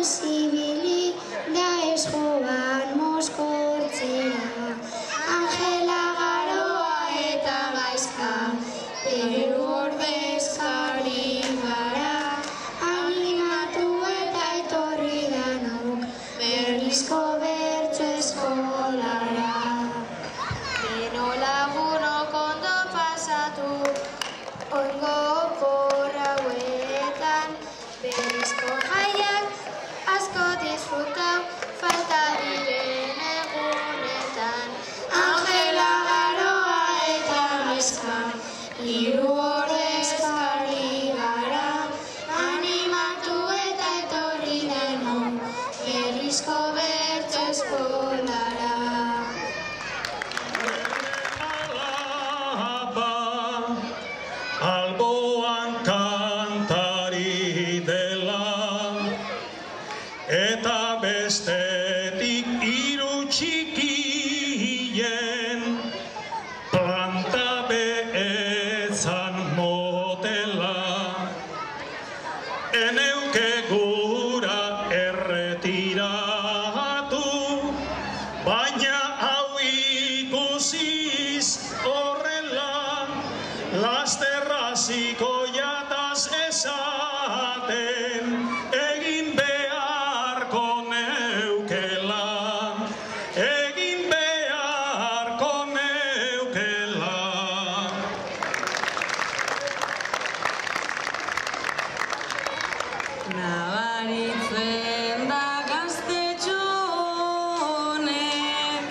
zibili da ez joan moskortzera. Angela Garoa eta gaizka, Peru ordezkari gara. Animatu eta etorri danok, berrizko bertso eskolara. Deno lagunok ondo pasatu, oingo opor hauetan, berrizko jaiak asko disfrutau, falta diren egunetan. Angela Garoa eta gaizka, hiru ordezkari gara. Animatu eta etorri denok, berrizko bertso eskolara. Alboan kantari dela, eta bestetik hiru txikien planta behetzan motela. Eneuke gura erretiratu, baina hau ikusiz horrela, lasterraziko jataz esaten, egin beharko neukela, egin beharko neukela. Nabaritzen da gaztetxo honek,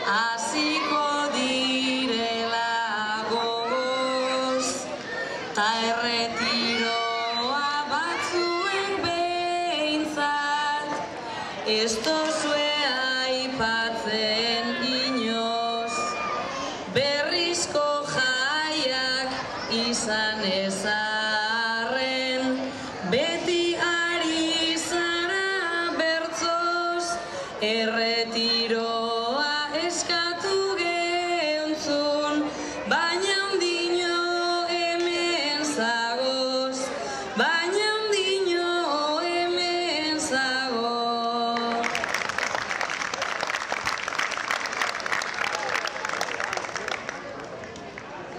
hasiko direla gogoz, ta erretiroa batzuek behintzat, ez dozue aipatzen inoz, berrizko jaiak izan ezarren, beti ari zara bertzoz, erretiroa eskatu geuntzun, baina ondino hemen zagoz, baina ondino hemen zagoz.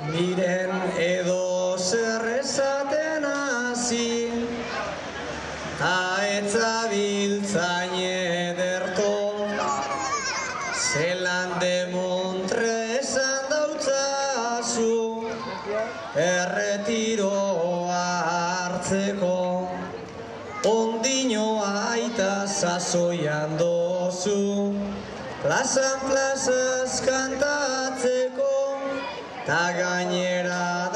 Miren edo zer esaten hasi, ta ez zabiltzain ederto, zelan demontre esan dautzazu, erretiroa hartzeko, ondino aita sasoian dozu, plazan plazaz kantatzeko, ta gainera